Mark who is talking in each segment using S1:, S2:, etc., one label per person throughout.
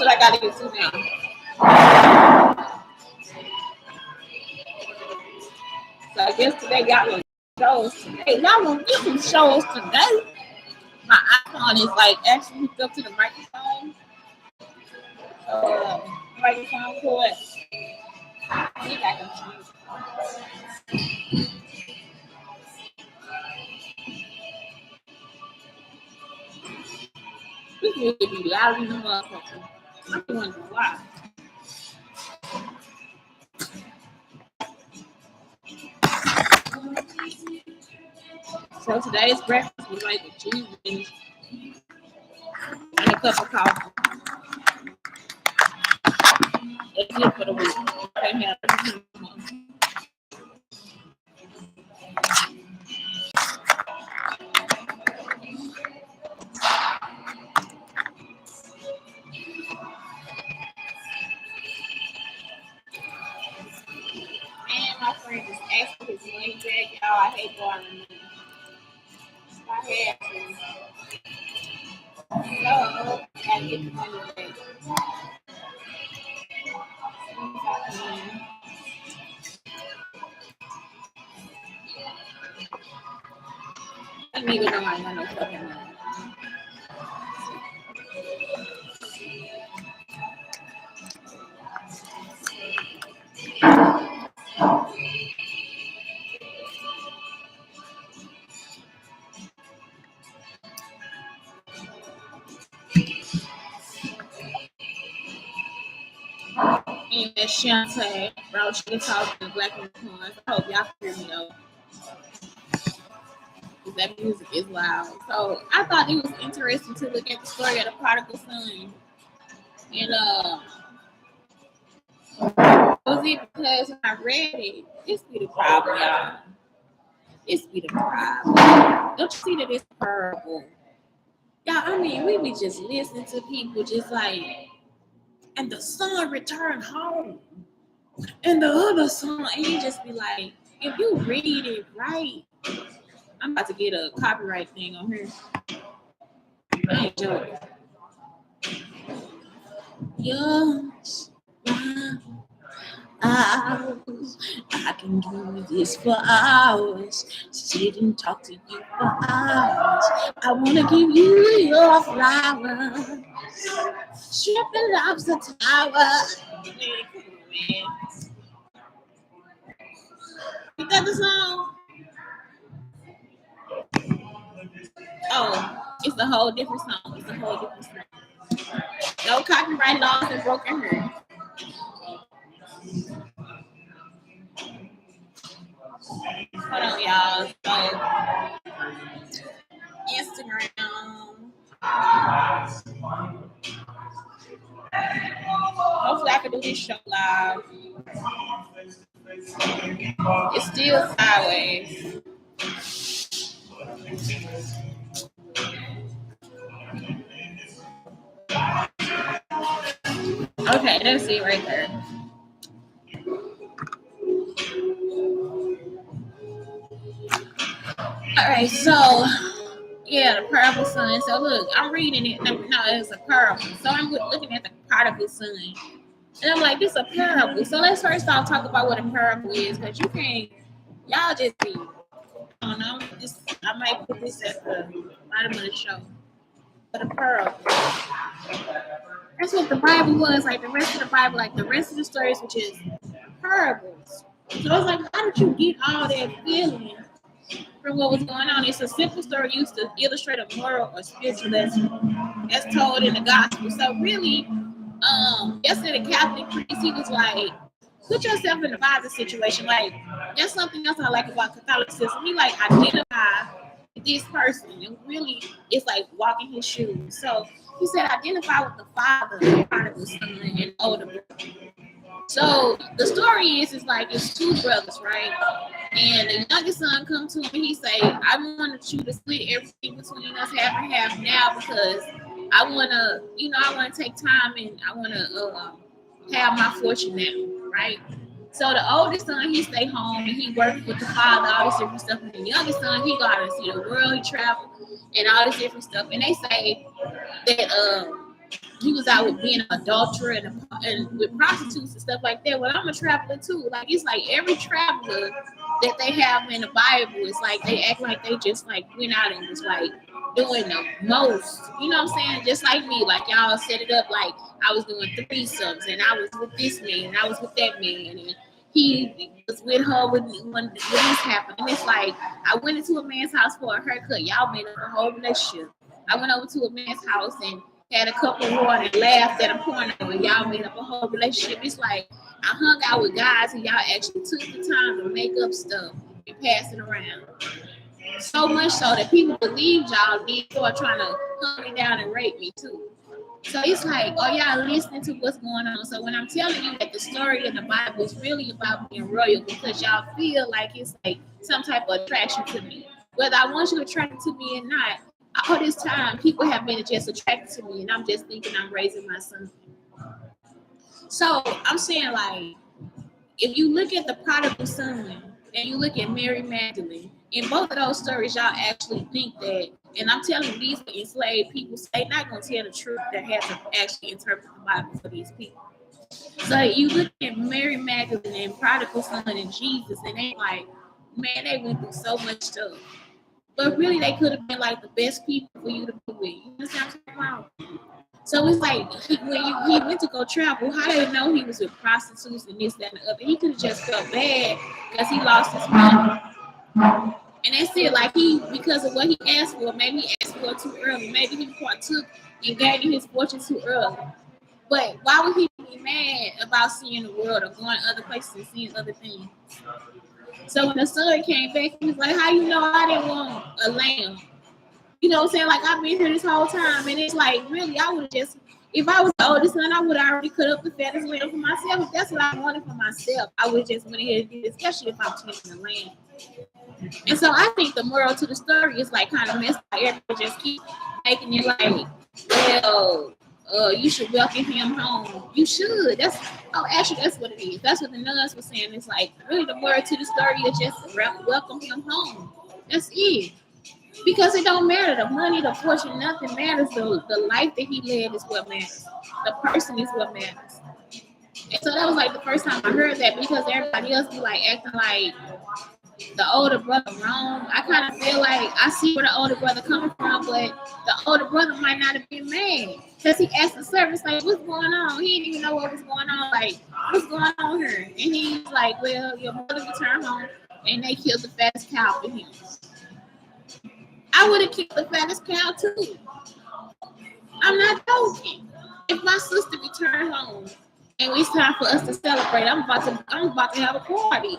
S1: what I gotta get to now. So I guess today y'all gonna shows today. Y'all gonna get some shows today. My iPhone is like actually hooked up to the microphone. So microphone cord. I think I can change. This music be loud in the motherfucker. I'm wondering why. So today's breakfast was like a cheese and a cup of coffee. That's it for the week. Can't have it. And my friend just asked for his money back, y'all. I hate borrowing money. I had to. So, I gotta get the money back. That nigga don't like no fucking money. And that Shante, bro, she was talking to Black Unicarns. I hope y'all can hear me though. Because that music is loud. So I thought it was interesting to look at the story of the prodigal son. And was it because when I read it, this be the problem, y'all. This be the problem. Don't you see that it's a parable? Y'all, I mean, we be just listening to people just like, and the son returned home. And the other son, and you just be like, if you read it right, I'm about to get a copyright thing on here. I ain't joking. Yes, hours. I can do this for hours. Sit and talk to you for hours. I wanna give you your flowers. Strip the lobster tower. Man, come on, man. You got the song? Oh, it's a whole different song. It's a whole different song. No copyright laws and broken her. Hold on, y'all. So, Instagram. Hopefully, I can do this show live. It's still sideways. Okay, that's it right there. All right, so yeah, the prodigal son. So look, I'm reading it. No, it's a parable. So I'm looking at the prodigal son, and I'm like, this is a parable. So let's first off talk about what a parable is, because you can't, y'all just be. I don't know. I might put this at the bottom of the show. But a parable. That's what the Bible was, like the rest of the Bible, like the rest of the stories, which is parables. So it's like, how did you get all that feeling from what was going on? It's a simple story used to illustrate a moral or spiritual lesson as told in the gospel. So really, yesterday the Catholic priest, he was like, put yourself in the father's situation. Like, that's something else I like about Catholicism. He like identify this person, and really it's like walking his shoes. So he said identify with the father, the prodigal son, and older brother. So the story is like it's two brothers, right? And the youngest son comes to him and he say, I want you to split everything between us half and half now, because I wanna take time and I wanna have my fortune now, right? So the oldest son, he stay home and he worked with the father, all this different stuff. And the youngest son, he go out and see the world, he travel and all this different stuff. And they say that he was out with being an adulterer and with prostitutes and stuff like that. Well, I'm a traveler too. Like it's like every traveler that they have in the Bible is like they act like they just like went out and was like doing the most. You know what I'm saying? Just like me, like y'all set it up like I was doing threesomes and I was with this man and I was with that man and he was with her when this happened. And it's like I went into a man's house for a haircut. Y'all made up a whole relationship. I went over to a man's house and had a cup of water and laughed at a porno and y'all made up a whole relationship. It's like I hung out with guys and y'all actually took the time to make up stuff and pass it around. So much so that people believed y'all did start trying to hunt me down and rape me too. So it's like, oh y'all listening to what's going on. So when I'm telling you that the story in the Bible is really about being royal because y'all feel like it's like some type of attraction to me. Whether I want you attracted to me or not, all this time people have been just attracted to me and I'm just thinking I'm raising my son. So I'm saying like, if you look at the prodigal son and you look at Mary Magdalene, in both of those stories, y'all actually think that, and I'm telling you, these enslaved people, they're not going to tell the truth. They have to actually interpret the Bible for these people. So you look at Mary Magdalene and prodigal son and Jesus, and they like, man, they went through so much stuff. But really, they could have been like the best people for you to be with. You understand what I'm talking about? So it's like when he went to go travel, how did they know he was with prostitutes and this, that, and the other? He could have just felt bad because he lost his money. And that's it. Like because of what he asked for, maybe he asked for it too early. Maybe he partook and gained his fortune too early. But why would he be mad about seeing the world or going other places and seeing other things? So when the son came back, he was like, how you know I didn't want a lamb? You know what I'm saying? Like, I've been here this whole time. And it's like, really, I would have just, if I was the oldest son, I would have already cut up the fattest lamb for myself. If that's what I wanted for myself, I would just went ahead and did it, especially if I'm taking the lamb. And so I think the moral to the story is like kind of messed up. Everybody just keep making it like, well, you should welcome him home. You should. Actually, that's what it is. That's what the nuns were saying. It's like, really, the moral to the story is just welcome him home. That's it. Because it don't matter. The money, the fortune, nothing matters. The life that he led is what matters. The person is what matters. And so that was like the first time I heard that because everybody else be like acting like the older brother wrong. I kind of feel like I see where the older brother coming from, but the older brother might not have been mad because he asked the servants like, "What's going on?" He didn't even know what was going on. Like, what's going on here? And he's like, "Well, your mother returned home, and they killed the fattest cow for him." I would have killed the fattest cow too. I'm not joking. If my sister returned home and it's time for us to celebrate, I'm about to have a party.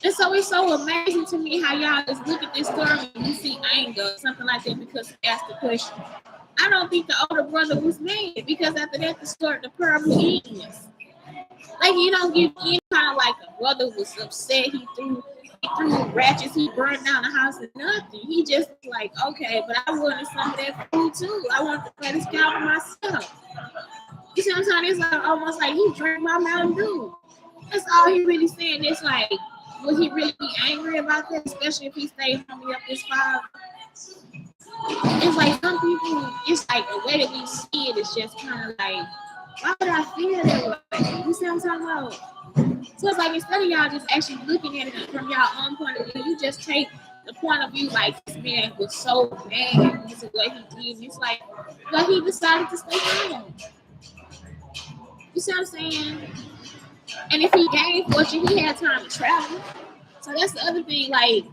S1: And so it's so amazing to me how y'all just look at this story and you see anger, something like that, because he asked the question. I don't think the older brother was mad because after that the parable ends. Like you don't get any kind of like the brother was upset. He threw ratchets. He burned down the house and nothing. He just like, okay, but I wanted some of that food too. I want to fattest cow for myself. You see what I'm saying? It's like almost like he drank my Mountain Dew. That's all he really saying. It's like, would he really be angry about that, especially if he stayed home up this far? It's like some people, it's like the way that we see it is just kind of like, why would I feel that way? You see what I'm talking about? So it's like instead of y'all just actually looking at it from y'all own point of view, you just take the point of view like this man was so mad because of what he did. It's like, but he decided to stay home. You see what I'm saying? And if he gained fortune, he had time to travel. So that's the other thing, like,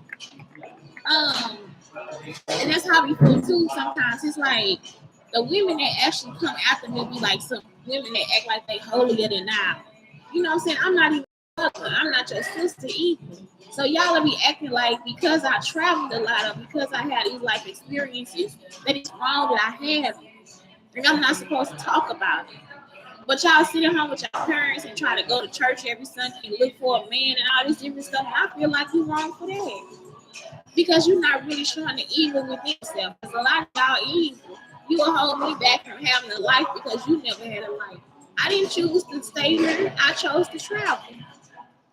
S1: and that's how we feel too sometimes. It's like the women that actually come after me be like some women that act like they holier than thou. You know what I'm saying? I'm not even I'm not your sister either. So y'all will be acting like because I traveled a lot or because I had these life experiences that it's wrong that I have. And I'm not supposed to talk about it. But y'all sit at home with your parents and try to go to church every Sunday and look for a man and all this different stuff. And I feel like you're wrong for that. Because you're not really showing the evil within yourself. Because a lot of y'all evil. You will hold me back from having a life because you never had a life. I didn't choose to stay here. I chose to travel.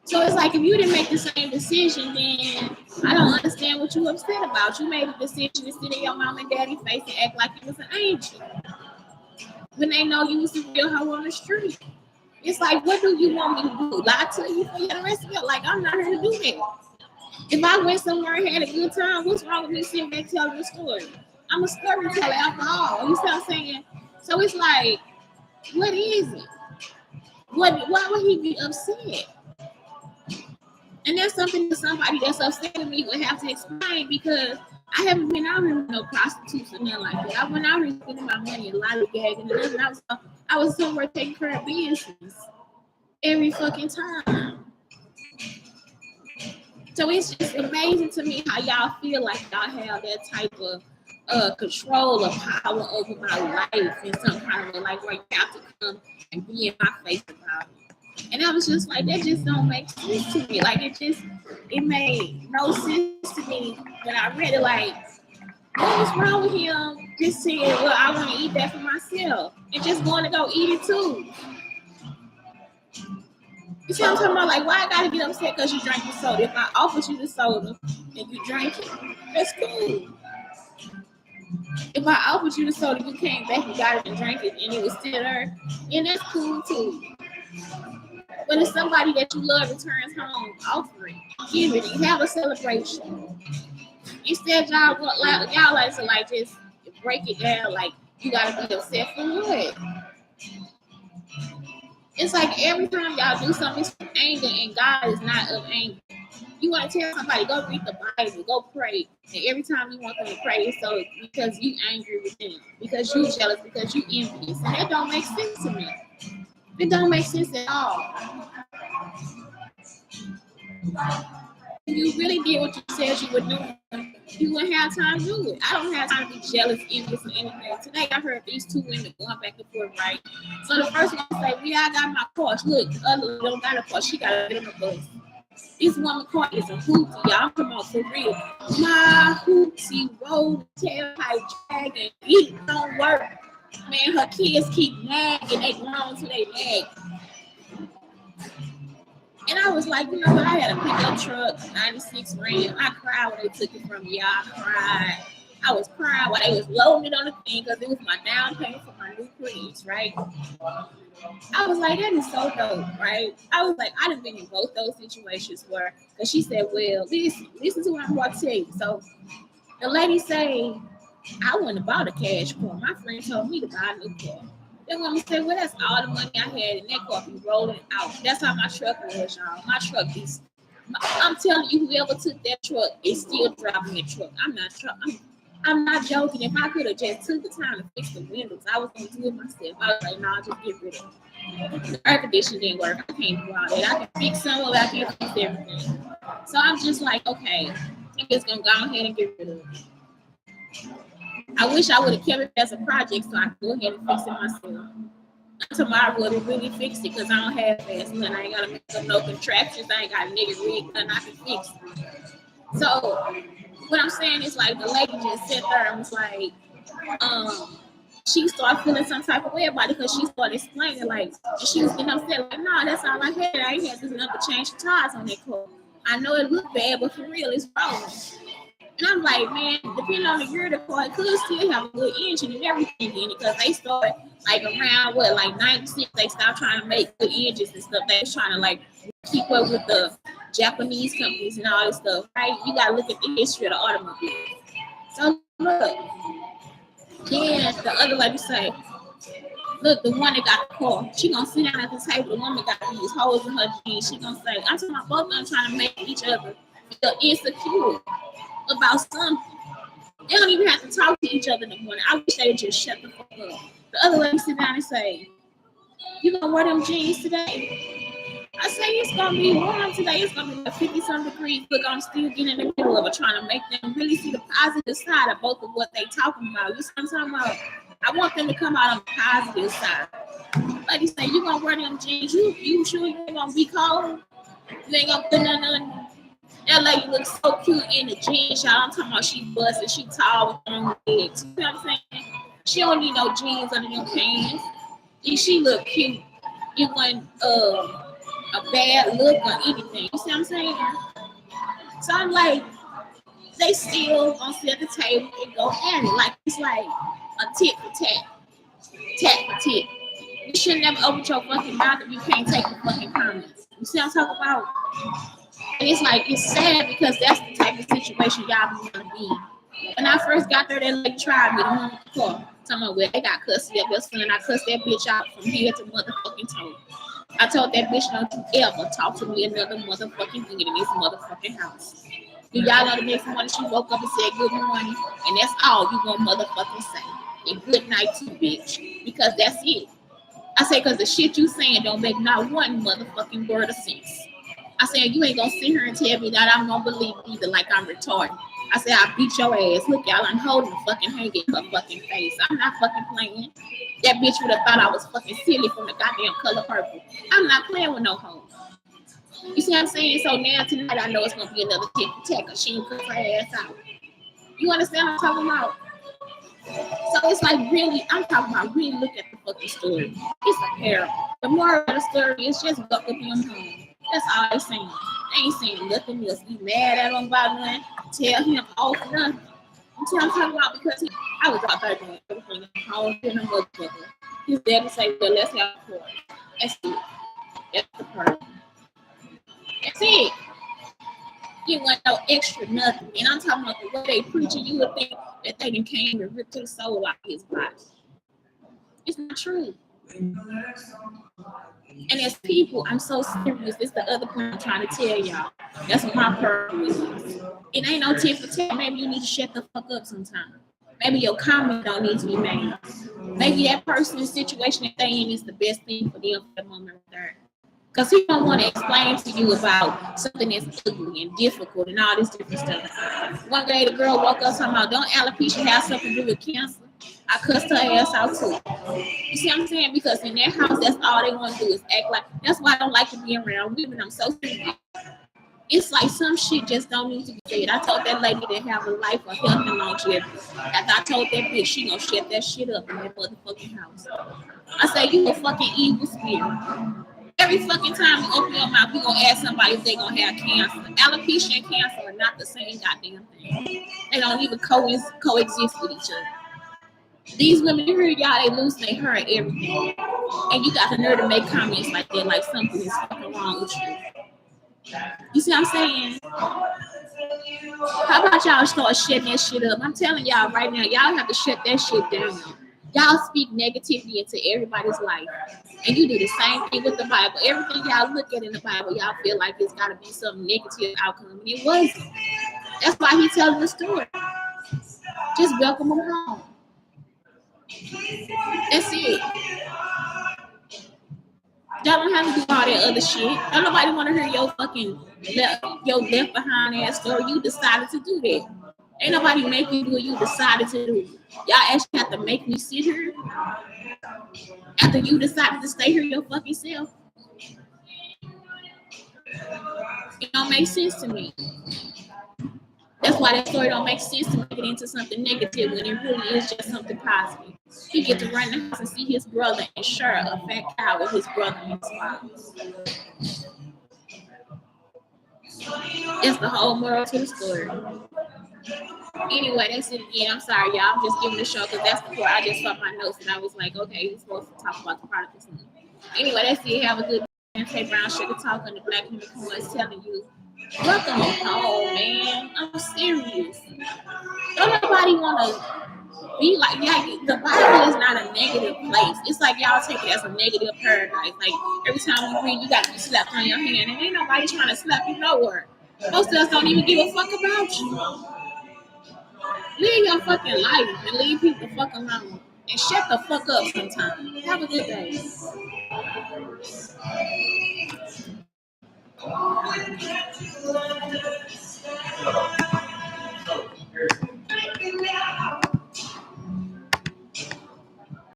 S1: So it's like if you didn't make the same decision, then I don't understand what you're upset about. You made a decision to sit in your mom and daddy face and act like you was an angel. when they know you was the real hoe on the street. It's like, what do you want me to do? Lie to you for the rest of your life? I'm not here to do that. If I went somewhere and had a good time, what's wrong with me sitting back telling the story? I'm a storyteller after all. You see what I'm saying? So it's like, what is it? Why would he be upset? And that's something that somebody that's upset with me would have to explain, because I haven't been out here with no prostitutes or nothing like that. I went out here spending my money and lollygagging, and I was somewhere taking care of business every fucking time. So it's just amazing to me how y'all feel like y'all have that type of control or power over my life in some kind of way, like where you have to come and be in my face about it. And I was just like, that just don't make sense to me. Like it made no sense to me when I read it. Like, what was wrong with him just saying, well, I want to eat that for myself, and just going to go eat it too? You see what I'm talking about? Like, why I gotta get upset because you drank the soda? If I offered you the soda and you drank it, that's cool. If I offered you the soda, you came back and got it and drank it, and it was still there, and that's cool too. But if somebody that you love returns home, offer it, give it, and have a celebration. Instead, y'all like to like just break it down. Like, you gotta be upset for what? It's like every time y'all do something, it's from anger, and God is not of anger. You want to tell somebody, go read the Bible, go pray, and every time you want them to pray, it's so because you angry with them, because you jealous, because you envious, and that don't make sense to me. It don't make sense at all. If you really did what you said you were doing, you wouldn't have time to do it. I don't have time to be jealous, envious, or anything. Today, I heard these two women going back and forth, right? So the first one say, yeah, I got my Porsche. Look, the other one don't got a Porsche. She got to get on the bus. This woman car is a hoopty, y'all. I'm talking about for real. My hoopty rolled tailpipe dragging. It don't work. Man, her kids keep nagging. They grown to their leg. And I was like, you know what? I had a pickup truck, 96 Ram. I cried when they took it from me. I cried. I was crying while they was loading it on the thing because it was my down payment for my new Prius, right? I was like, that is so dope, right? I was like, I done been in both those situations where, because she said, well, listen to what I'm about to tell you. So the lady say, I wouldn't have bought a cash car. My friend told me to buy a new car. Then woman said, well, that's all the money I had in that car be rolling out. That's how my truck was, y'all. My truck is, I'm telling you, whoever took that truck is still driving that truck. I'm not joking. If I could have just took the time to fix the windows, I was going to do it myself. I was like, nah, just get rid of it. The air conditioning didn't work. I can't do all that. I can fix some of it. I can't fix everything. So I'm just like, okay, I'm just going to go ahead and get rid of it. I wish I would have kept it as a project so I could go ahead and fix it myself. Tomorrow I would have really fixed it because I don't have fast money. I ain't got to make up no contraptions. I ain't got a nigga rig and I can fix it. So what I'm saying is, like, the lady just sat there and was like, she started feeling some type of way about it because she started explaining, like, she was getting upset, like, no, that's all I had. I ain't had to never change the tires on that car. I know it looked bad, but for real, it's wrong. And I'm like, man, depending on the year of the car, it could still have a good engine and everything in it because they started, like, around, like, 96, they stopped trying to make good engines and stuff. They was trying to, like, keep up with the Japanese companies and all this stuff, right? You got to look at the history of the automobile. So, look, then the other lady say, look, the one that got the car, she gonna sit down at the table. The woman got these holes in her jeans. She gonna say, I'm talking about both of them trying to make each other feel insecure about something. They don't even have to talk to each other in the morning. I wish they would just shut the fuck up. The other lady sit down and say, you gonna wear them jeans today? I say it's gonna be warm today. It's gonna be like 50-some degrees. Look, I'm still getting in the middle of it, trying to make them really see the positive side of both of what they talking about. You see what I'm talking about? I want them to come out on the positive side. Like you say, you gonna wear them jeans? You sure you ain't gonna be cold? You ain't gonna put nothing. That lady looks so cute in the jeans, y'all. I'm talking about she busted, she tall with long legs. You know what I'm saying? She don't need no jeans under them pants. And she look cute. It wasn't a bad look or anything. You see what I'm saying? So I'm like, they still gonna sit at the table and go at it. Like it's like a tit for tat. tat for tit. You should never open your fucking mouth if you can't take the fucking comments. You see what I'm talking about? And it's like, it's sad because that's the type of situation y'all want to be in. When I first got there, they like tried me. The one before, talking about where they got custody of your son, and I cussed that bitch out from head to motherfucking toe. I told that bitch, don't you ever talk to me another motherfucking thing in this motherfucking house. Do y'all know the next morning she woke up and said good morning, and that's all you gonna motherfucking say. And good night too, bitch, because that's it. I say, because the shit you saying don't make not one motherfucking word of sense. I said, you ain't gonna sit here and tell me that I'm gonna believe either like I'm retarded. I said, I'll beat your ass. Look, y'all, I'm holding the fucking hanging in her fucking face. I'm not fucking playing. That bitch would have thought I was fucking silly from the goddamn color purple. I'm not playing with no hoe. You see what I'm saying? So now tonight I know it's gonna be another tick for tack because she ain't cut her ass out. You understand what I'm talking about? So it's like really, I'm talking about really look at the fucking story. It's a parable. The moral of the story is just buck up your home. That's all they saying. They ain't saying nothing else. Be mad at him about nothing. Tell him off nothing. You see what I'm talking about? Because I was out there doing everything. I was in a motherfucker. His daddy say, well, let's have a party. That's it. That's the party. That's it. You want no extra nothing. And I'm talking about the way they preaching, you would think that they came and ripped the soul out of his body. It's not true. And as people, I'm so serious. It's the other point I'm trying to tell y'all. That's what my purpose is. It ain't no tit for tat. Maybe you need to shut the fuck up sometime. Maybe your comment don't need to be made. Maybe that person's situation that they in is the best thing for them for the moment right there. Because he don't want to explain to you about something that's ugly and difficult and all this different stuff. One day the girl woke up talking about, don't alopecia have something to do with cancer? I cussed her ass out too. You see what I'm saying? Because in their house, that's all they want to do is act like. That's why I don't like to be around women. I'm so serious. It's like some shit just don't need to be said. I told that lady to have a life of health and longevity. After I told that bitch she gonna shut that shit up in that motherfucking house. I say, you a fucking evil spirit. Every fucking time you open your mouth, you gonna ask somebody if they gonna have cancer. Alopecia and cancer are not the same goddamn thing. They don't even coexist with each other. These women, you hear y'all, they lose their hair and everything. And you got the nerve to make comments like that, like something is fucking wrong with you. You see what I'm saying? How about y'all start shutting that shit up? I'm telling y'all right now, y'all have to shut that shit down. Y'all speak negativity into everybody's life. And you do the same thing with the Bible. Everything y'all look at in the Bible, y'all feel like it's got to be some negative outcome. And it wasn't. That's why he's telling the story. Just welcome them home. That's it. Y'all don't have to do all that other shit. Don't nobody want to hear your fucking left behind ass story. You decided to do that. Ain't nobody make you do it. You decided to do it. Y'all actually have to make me sit here after you decided to stay here your fucking self. It don't make sense to me. That's why that story don't make sense to make it into something negative when it really is just something positive. He get to run the house and see his brother and share a fat cow with his brother and his father. That's the whole moral to the story. Anyway, that's it again. I'm sorry, y'all. I'm just giving the show because that's the part I just saw my notes and I was like, okay, we're supposed to talk about the Prodigal son. Anyway, that's it. Have a good day. Hey, Brown Sugar Talk on the Black Unicarns telling you, welcome home, man. I'm serious. Don't nobody want to be like, yeah, the Bible is not a negative place. It's like y'all take it as a negative paradise. Like every time you read, you got to be slapped on your hand, and ain't nobody trying to slap you nowhere. Most of us don't even give a fuck about you. Live your fucking life and leave people the fuck alone. And shut the fuck up sometime. Have a good day.